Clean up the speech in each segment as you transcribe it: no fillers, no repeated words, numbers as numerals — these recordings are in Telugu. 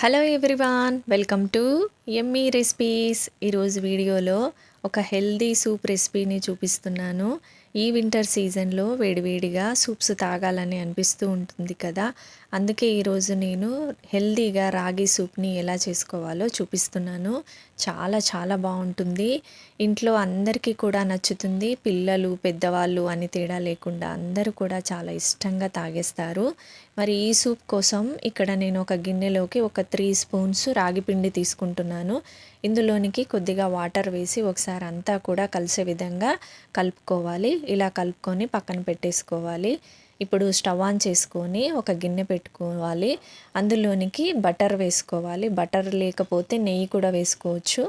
Hello everyone, welcome to yummy recipes. ఈరోజు వీడియోలో ఒక హెల్దీ సూప్ రెసిపీని చూపిస్తున్నాను. ఈ వింటర్ సీజన్లో వేడివేడిగా సూప్స్ తాగాలని అనిపిస్తూ ఉంటుంది కదా. అందుకే ఈరోజు నేను హెల్దీగా రాగి సూప్ని ఎలా చేసుకోవాలో చూపిస్తున్నాను. చాలా చాలా బాగుంటుంది. ఇంట్లో అందరికీ కూడా నచ్చుతుంది. పిల్లలు పెద్దవాళ్ళు అని తేడా లేకుండా అందరూ కూడా చాలా ఇష్టంగా తాగేస్తారు. మరి ఈ సూప్ కోసం ఇక్కడ నేను ఒక గిన్నెలోకి ఒక 3 స్పూన్స్ రాగి పిండి తీసుకుంటున్నాను. ఇందులోనికి కొద్దిగా వాటర్ వేసి ఒకసారి అంతా కూడా కలిసే విధంగా కలుపుకోవాలి. ఇలా కలుపుకొని పక్కన పెట్టేసుకోవాలి. ఇప్పుడు స్టవ్ ఆన్ చేసుకొని ఒక గిన్నె పెట్టుకోవాలి. అందులోనికి బటర్ వేసుకోవాలి. బటర్ లేకపోతే నెయ్యి కూడా వేసుకోవచ్చు.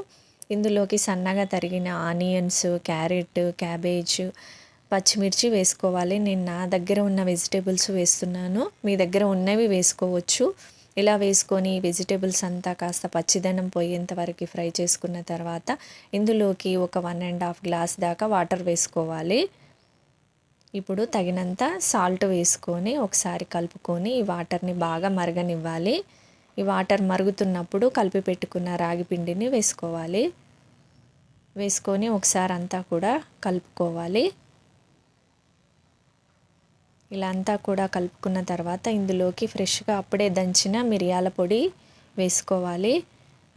ఇందులోకి సన్నగా తరిగిన ఆనియన్స్, క్యారెట్, క్యాబేజ్, పచ్చిమిర్చి వేసుకోవాలి. నేను నా దగ్గర ఉన్న వెజిటేబుల్స్ వేస్తున్నాను. మీ దగ్గర ఉన్నవి వేసుకోవచ్చు. ఇలా వేసుకొని వెజిటేబుల్స్ అంతా కాస్త పచ్చిదనం పోయేంత వరకు ఫ్రై చేసుకున్న తర్వాత ఇందులోకి ఒక 1.5 గ్లాస్ దాకా వాటర్ వేసుకోవాలి. ఇప్పుడు తగినంత సాల్ట్ వేసుకొని ఒకసారి కలుపుకొని ఈ వాటర్ని బాగా మరగనివ్వాలి. ఈ వాటర్ మరుగుతున్నప్పుడు కలిపి పెట్టుకున్న రాగి పిండిని వేసుకోవాలి. వేసుకొని ఒకసారి అంతా కూడా కలుపుకోవాలి. ఇలా అంతా కూడా కలుపుకున్న తర్వాత ఇందులోకి ఫ్రెష్గా అప్పుడే దంచిన మిరియాల పొడి వేసుకోవాలి.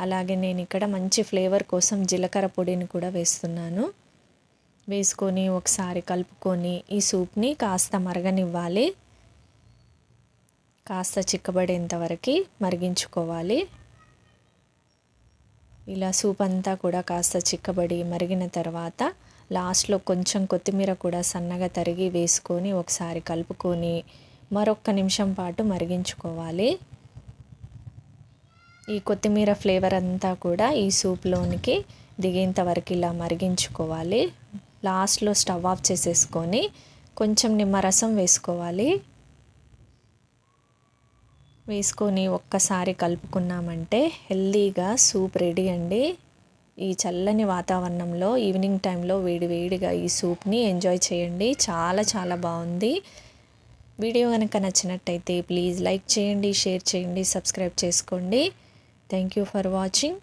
అలాగే నేను ఇక్కడ మంచి ఫ్లేవర్ కోసం జీలకర్ర పొడిని కూడా వేస్తున్నాను. వేసుకొని ఒకసారి కలుపుకొని ఈ సూప్ని కాస్త మరగనివ్వాలి. కాస్త చిక్కబడేంత వరకు మరిగించుకోవాలి. ఇలా సూప్ అంతా కూడా కాస్త చిక్కబడి మరిగిన తర్వాత లాస్ట్లో కొంచెం కొత్తిమీర కూడా సన్నగా తరిగి వేసుకొని ఒకసారి కలుపుకొని మరొక్క నిమిషం పాటు మరిగించుకోవాలి. ఈ కొత్తిమీర ఫ్లేవర్ అంతా కూడా ఈ సూప్లోనికి దిగేంత వరకు ఇలా మరిగించుకోవాలి. లాస్ట్లో స్టవ్ ఆఫ్ చేసేసుకొని కొంచెం నిమ్మరసం వేసుకోవాలి. వేసుకొని ఒక్కసారి కలుపుకున్నామంటే హెల్దీగా సూప్ రెడీ అండి. ఈ చల్లని వాతావరణంలో ఈవినింగ్ టైంలో వేడివేడిగా ఈ సూప్ని ఎంజాయ్ చేయండి. చాలా చాలా బాగుంది. వీడియో కనుక నచ్చినట్టయితే ప్లీజ్ లైక్ చేయండి, షేర్ చేయండి, సబ్స్క్రైబ్ చేసుకోండి. Thank you for watching.